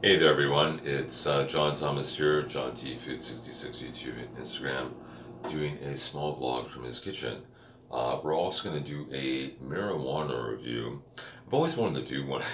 Hey there, everyone. It's John Thomas here, John T Food 66 YouTube and Instagram, doing a small vlog from his kitchen. We're also going to do a marijuana review. I've always wanted to do one of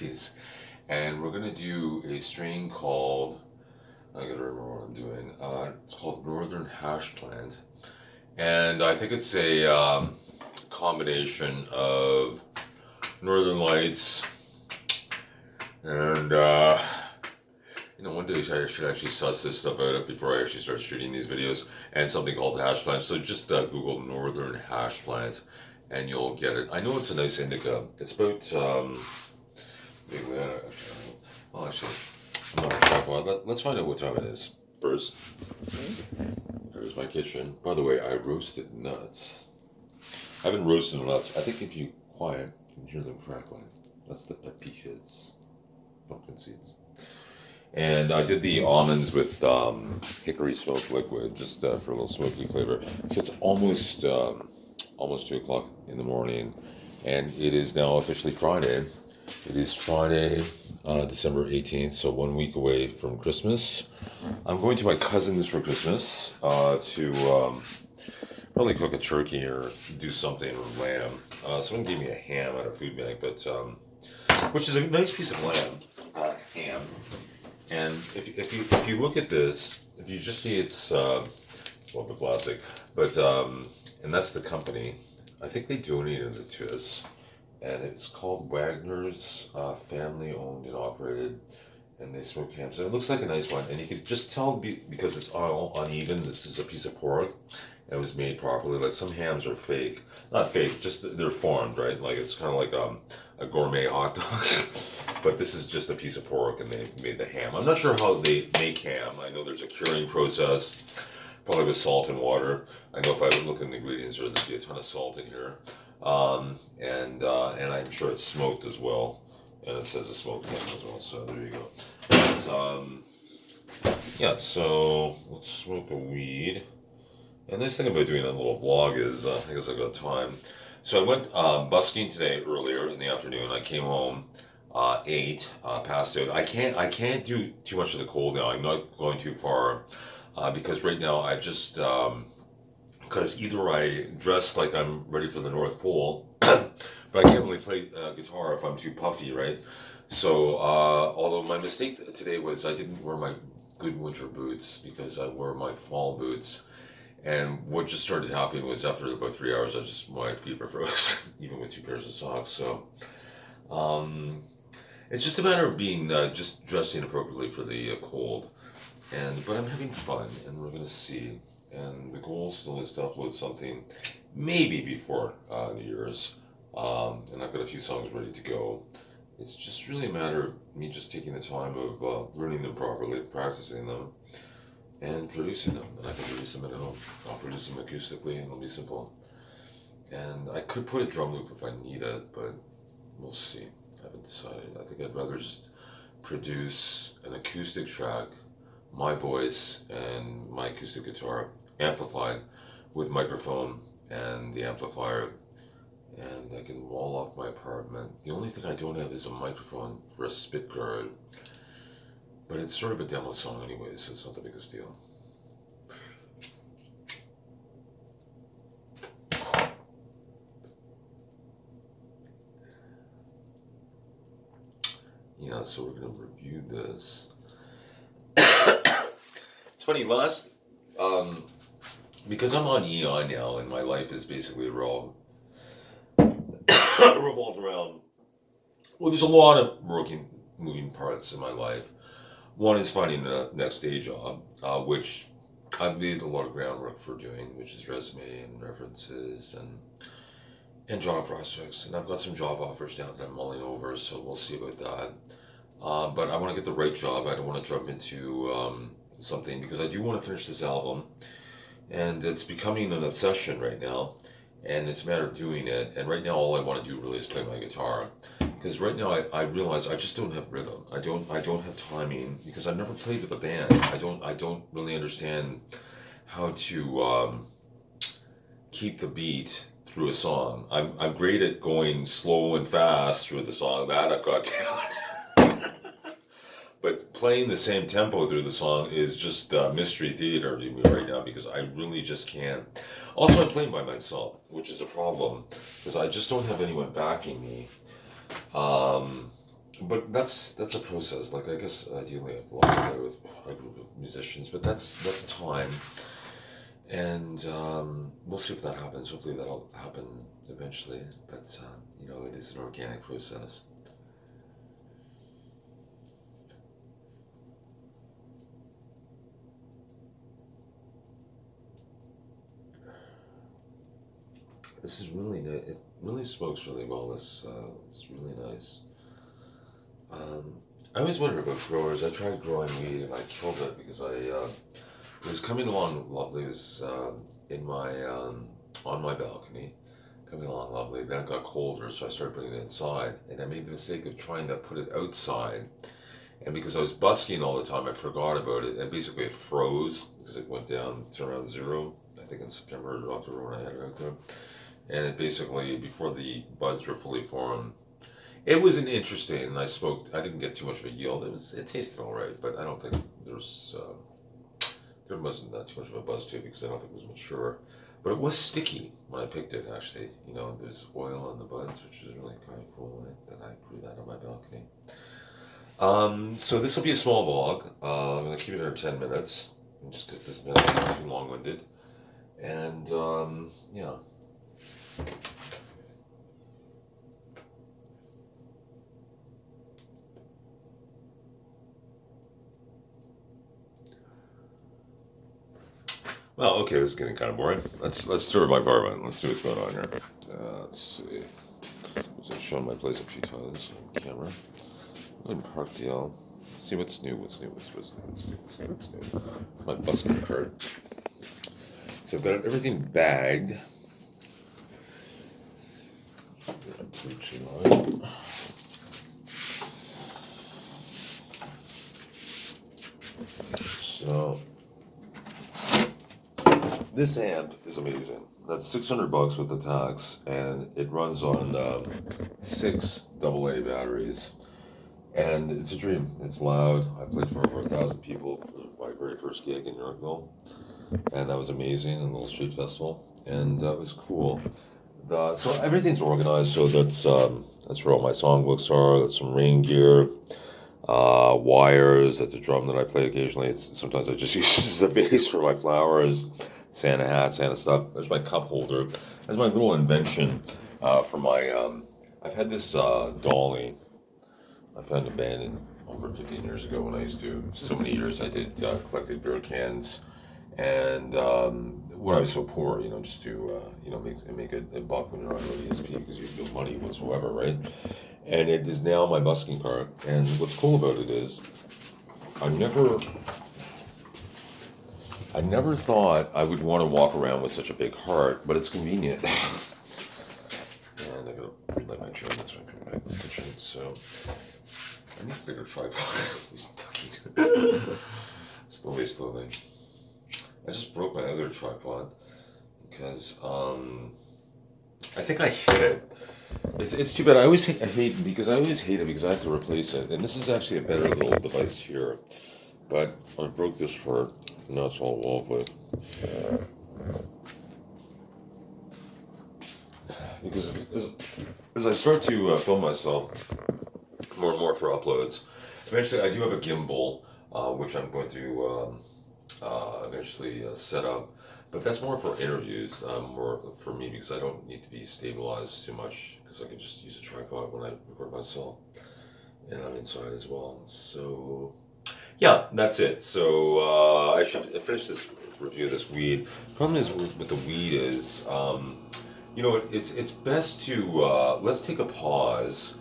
these, and we're going to do a strain called, I gotta remember what I'm doing. It's called Northern Hasplant, and I think it's a combination of Northern Lights and one day I should actually suss this stuff out before I actually start shooting these videos. And something called hash plant. So just Google Northern hash plant, and you'll get it. I know it's a nice indica. It's about well, actually, I'm not sure. Let's find out what time it is first. Here's my kitchen. By the way, I roasted nuts. I've been roasting nuts. I think if you quiet, you can hear them crackling. That's the pepikas, pumpkin seeds. And I did the almonds with hickory smoked liquid, just for a little smoky flavor. So it's almost 2 o'clock in the morning, and it is now officially Friday. It is Friday, December 18th, so 1 week away from Christmas. I'm going to my cousin's for Christmas to probably cook a turkey or do something with lamb. Someone gave me a ham at a food bank, but which is a nice piece of lamb, ham. And if you look at this, if you just see it's well, the plastic, but and that's the company. I think they donated it to us, and it's called Wagner's, family owned and operated, and they smoke hams. And it looks like a nice one, and you can just tell because it's all uneven. This is a piece of pork, and it was made properly. Like some hams are fake, not fake, just they're formed, right? Like it's kind of like a gourmet hot dog. But this is just a piece of pork, and they made the ham. I'm not sure how they make ham. I know there's a curing process, probably with salt and water. I know if I would look at the ingredients, there'd be a ton of salt in here, and I'm sure it's smoked as well. And it says a smoked ham as well. So there you go. Yeah. So let's smoke a weed. And the nice thing about doing a little vlog is, I guess I've got time. So I went busking today earlier in the afternoon. I came home. 8, passed out. I can't do too much of the cold now. I'm not going too far because right now I just because either I dress like I'm ready for the North Pole, but I can't really play guitar if I'm too puffy, right? So although my mistake today was I didn't wear my good winter boots because I wore my fall boots. And what just started happening was after about 3 hours, my feet were froze, even with 2 pairs of socks. So um, it's just a matter of being just dressing appropriately for the cold, but I'm having fun, and we're gonna see. And the goal still is to upload something, maybe before New Year's. And I've got a few songs ready to go. It's just really a matter of me just taking the time of learning them properly, practicing them, and producing them. And I can produce them at home. I'll produce them acoustically, and it'll be simple. And I could put a drum loop if I need it, but we'll see. I haven't decided. I think I'd rather just produce an acoustic track, my voice and my acoustic guitar amplified with microphone and the amplifier, and I can wall off my apartment. The only thing I don't have is a microphone for a spit guard, but it's sort of a demo song anyway, so it's not the biggest deal. Yeah, so we're gonna review this. It's funny, because I'm on EI now, and my life is basically revolved around. Well, there's a lot of moving parts in my life. One is finding the next day job, which I've made a lot of groundwork for doing, which is resume and references and job prospects. And I've got some job offers now that I'm mulling over, so we'll see about that. But I want to get the right job. I don't want to jump into something because I do want to finish this album, and it's becoming an obsession right now, and it's a matter of doing it. And right now, all I want to do really is play my guitar, because right now I realize I just don't have rhythm. I don't have timing because I've never played with a band. I don't really understand how to keep the beat through a song. I'm great at going slow and fast through the song. That I've got down. But playing the same tempo through the song is just mystery theater to me right now because I really just can't. Also, I'm playing by myself, which is a problem because I just don't have anyone backing me. Um, but that's a process. Like I guess ideally I'd love to play with a group of musicians, but that's time, and we'll see if that happens. Hopefully that'll happen eventually. But it is an organic process. This is really nice. It really smokes really well. It's really nice. Um, I always wondered about growers. I tried growing weed and I killed it because it was coming along lovely. It was in my on my balcony, coming along lovely. Then it got colder, so I started putting it inside, and I made the mistake of trying to put it outside. And because I was busking all the time, I forgot about it, and basically it froze because it went down to around zero. I think in September or October when I had it out there, and it basically before the buds were fully formed. It was an interesting, and I smoked. I didn't get too much of a yield. It tasted all right, but I don't think there wasn't that too much of a buzz to it because I don't think it was mature. But it was sticky when I picked it. Actually, there's oil on the buds, which is really kind of cool. That I grew that on my balcony. So this will be a small vlog. I'm gonna keep it under 10 minutes, just because this is not too long-winded. And yeah. Well, okay, this is getting kind of boring. Let's start my bourbon. Let's see what's going on here. Let's see. I've shown my place a few times on camera. In Parkdale. Let's see what's new. What's new? What's new? My busking cart. So I've got everything bagged. So this amp is amazing. That's $600 with the tax, and it runs on 6 AA batteries. And it's a dream. It's loud. I played for over 1,000 people for my very first gig in Yorkville, and that was amazing. In a little street festival, and that was cool. So everything's organized. So that's where all my songbooks are. That's some rain gear, wires. That's a drum that I play occasionally. Sometimes I just use it as a base for my flowers, Santa hats, Santa stuff. There's my cup holder. That's my little invention for my. I've had this dolly. I found a band over 15 years ago when I used to. So many years I did collected beer cans, and when I was so poor, just to make a buck when you're on an ESP because you have no money whatsoever, right? And it is now my busking cart. And what's cool about it is, I never thought I would want to walk around with such a big heart, but it's convenient. And I gotta relight my joint, that's why I'm coming back to the kitchen. So I need a bigger tripod. He's tucking. Slowly. I just broke my other tripod because I think I hit it. It's too bad. I hate because I always hate it because I have to replace it. And this is actually a better little device here. But I broke this part. Now it's all wobbly. Because as I start to film myself more and more for uploads, eventually I do have a gimbal, which I'm going to eventually set up. But that's more for interviews, more for me because I don't need to be stabilized too much because I can just use a tripod when I record myself, and I'm inside as well. So yeah, that's it. So I should finish this review of this weed. Problem is with the weed is, it's best to let's take a pause,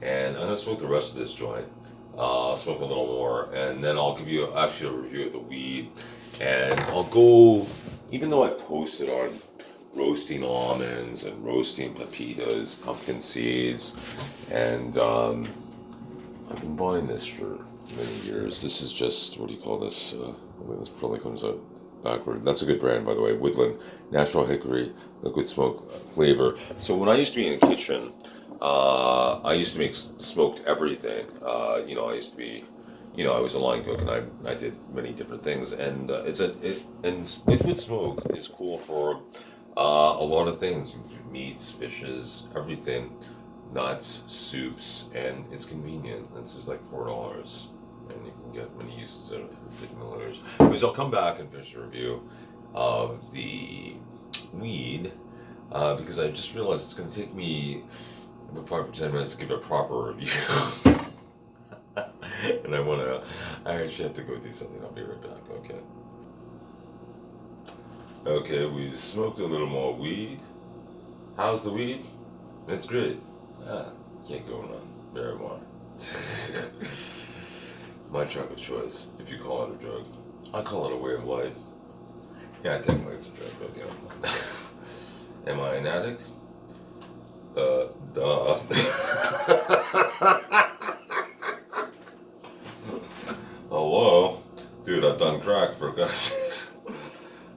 and I'm gonna smoke the rest of this joint. Smoke a little more, and then I'll give you actually a review of the weed, and I'll go. Even though I posted on roasting almonds and roasting pepitas, pumpkin seeds, and I've been buying this for many years. This is just, what do you call this? This probably comes out backward. That's a good brand, by the way. Woodland Natural Hickory Liquid Smoke Flavor. So when I used to be in the kitchen, I used to make smoked everything. I used to be I was a line cook and I did many different things. And liquid smoke is cool for a lot of things: meats, fishes, everything, nuts, soups, and it's convenient. It's just like $4, and you can get many uses out of it for 50 milliliters. Because I'll come back and finish the review of the weed because I just realized it's going to take me about 5 or 10 minutes to give a proper review. And I actually have to go do something. I'll be right back, okay? Okay, we smoked a little more weed. How's the weed? It's great. Ah, can't go wrong. Marijuana. My drug of choice, if you call it a drug. I call it a way of life. Yeah, technically it's a drug, but Am I an addict? Duh. Hello? Dude, I've done crack for God's sake.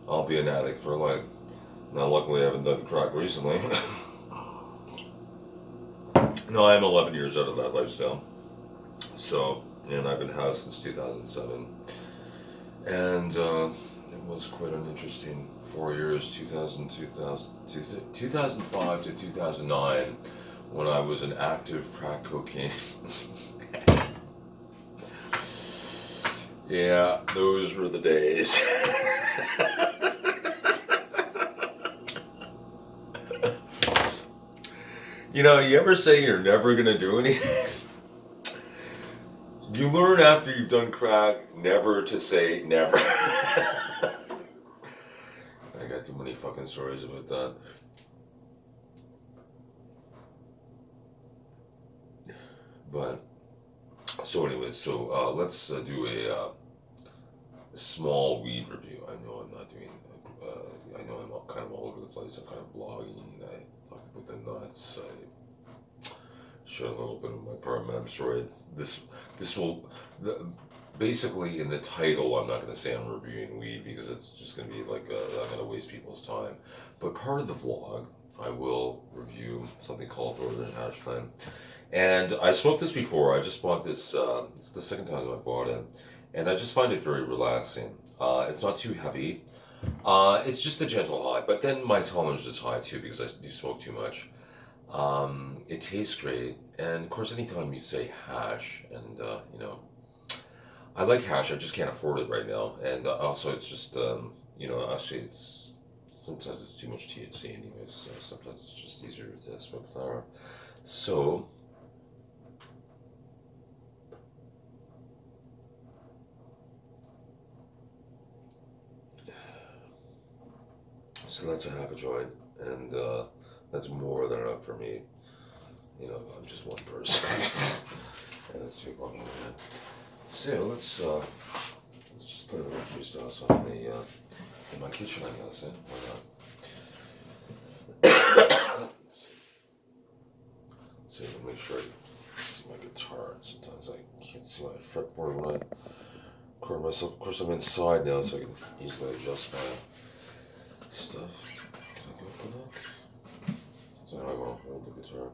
I'll be an addict for life. Now, luckily, I haven't done crack recently. No, I'm 11 years out of that lifestyle. So, and I've been housed since 2007. And it was quite an interesting 4 years, 2005 to 2009, when I was an active crack cocaine. Yeah, those were the days. You ever say you're never going to do anything? You learn after you've done crack never to say never. I got too many fucking stories about that. But, so anyways, let's do a small weed review. I know I'm not doing, I know I'm kind of all over the place. I'm kind of blogging. I talked about the nuts. I share a little bit of my apartment. I'm sorry. This will, basically in the title, I'm not going to say I'm reviewing weed because it's just going to be like, I'm going to waste people's time. But part of the vlog, I will review something called Northern Hasplant. And I smoked this before. I just bought this, it's the second time I bought it. And I just find it very relaxing. It's not too heavy. It's just a gentle high. But then my tolerance is high too because I do smoke too much. It tastes great. And of course, anytime you say hash, and I like hash, I just can't afford it right now. And also, it's just, actually, sometimes it's too much THC anyways. So sometimes it's just easier to smoke flower. So that's a half a joint, and that's more than enough for me. I'm just one person, and it's too long. So let's just put a little freestyle song in my kitchen, I guess. Why not? So make sure I see my guitar. Sometimes I can't see my fretboard when I record myself. Of course, I'm inside now, so I can easily adjust my stuff. Can I go for that? So I won't hold the guitar.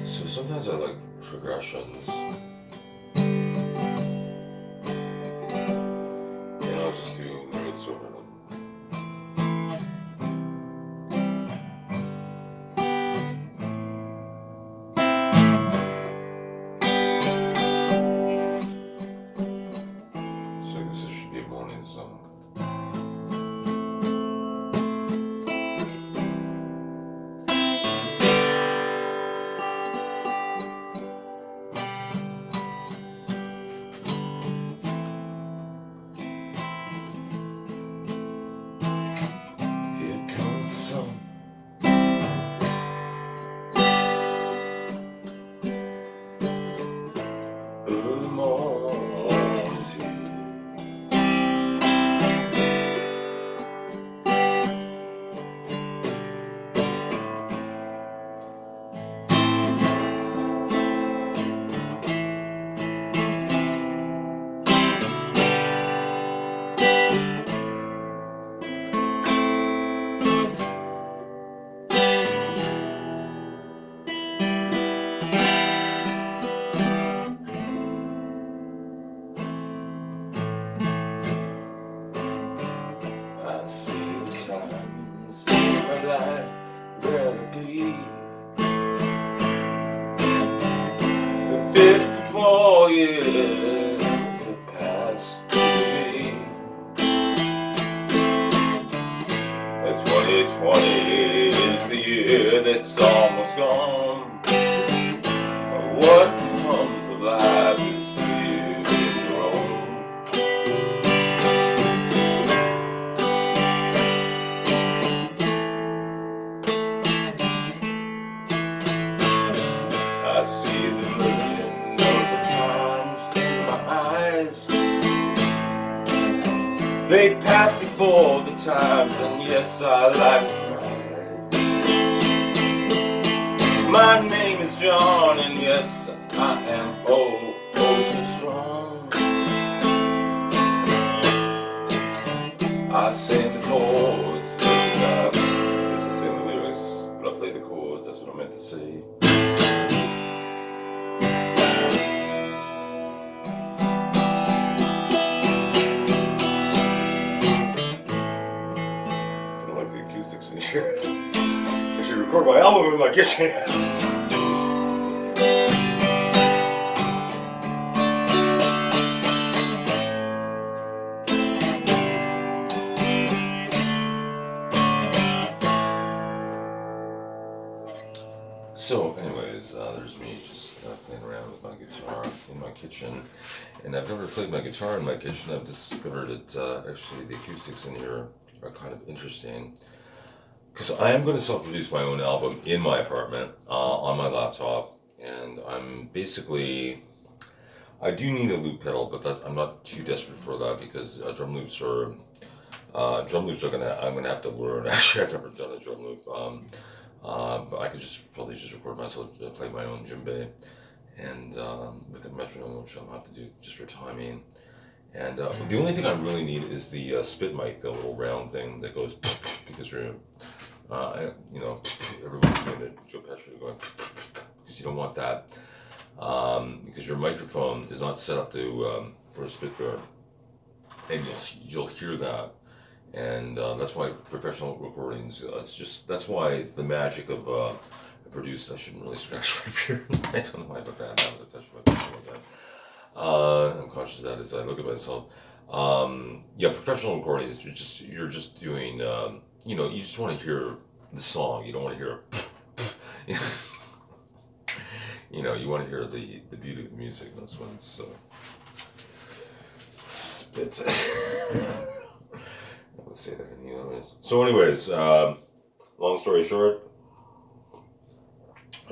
So sometimes I like progressions. And I'll just do notes over them. So I guess it should be a morning song. 4 years have passed me. 2020 is the year that's almost gone. What becomes of life is you your own. I see the look of the times in my eyes. They passed before the times, and yes, I like to cry. My name is John, and yes, I am oh so strong. I sing the chords, yes, I sing the lyrics, but I play the chords, that's what I meant to say. In here. I should record my album in my kitchen. So anyways, there's me just playing around with my guitar in my kitchen. And I've never played my guitar in my kitchen. I've discovered that actually the acoustics in here are kind of interesting. Because I am going to self-produce my own album in my apartment on my laptop, and I'm basically, I do need a loop pedal, but I'm not too desperate for that because drum loops are I'm gonna have to learn. Actually, I've never done a drum loop, but I could probably just record myself play my own djembe, and with a metronome, which I'll have to do just for timing. And the only thing I really need is the spit mic, the little round thing that goes because you're. Everyone's doing it. Joe Pesci going because you don't want that because your microphone is not set up to for a spit guard, and you'll hear that, and that's why professional recordings. That's why the magic of produced. I shouldn't really scratch right here. I don't know why I have a bad habit of touching my face like that. I'm conscious of that as I look at myself. Professional recordings. You're just doing. You just want to hear the song. You don't want to hear, you want to hear the beauty of the music. That's when it's spit. I would say that any other ways. So, anyways, long story short,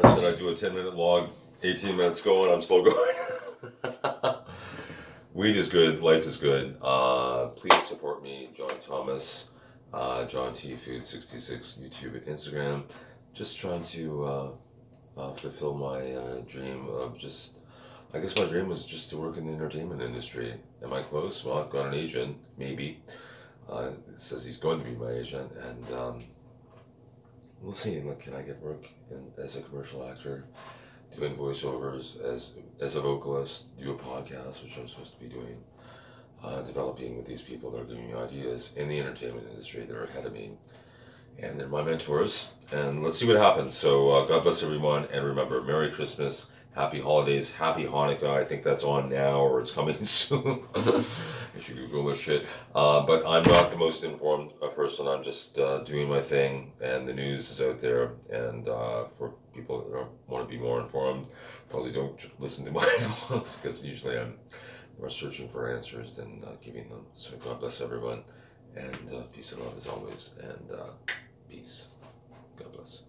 I said I'd do a 10-minute log, 18 minutes going. I'm slow going. Weed is good. Life is good. Please support me, John Thomas. John T Food 66 YouTube and Instagram. Just trying to fulfill my dream of I guess my dream was just to work in the entertainment industry. Am I close? Well, I've got an agent, maybe. It says he's going to be my agent, and we'll see. Look, can I get work as a commercial actor, doing voiceovers, as a vocalist, do a podcast, which I'm supposed to be doing. Developing with these people that are giving me ideas in the entertainment industry that are ahead of me, and they're my mentors, and let's see what happens. So God bless everyone, and remember, Merry Christmas, Happy Holidays, Happy Hanukkah. I think that's on now, or it's coming soon. I should Google this shit, but I'm not the most informed person. I'm just doing my thing, and the news is out there, and for people that want to be more informed, probably don't listen to my vlogs, because usually I'm more searching for answers than giving them. So God bless everyone, and peace and love as always, and peace. God bless.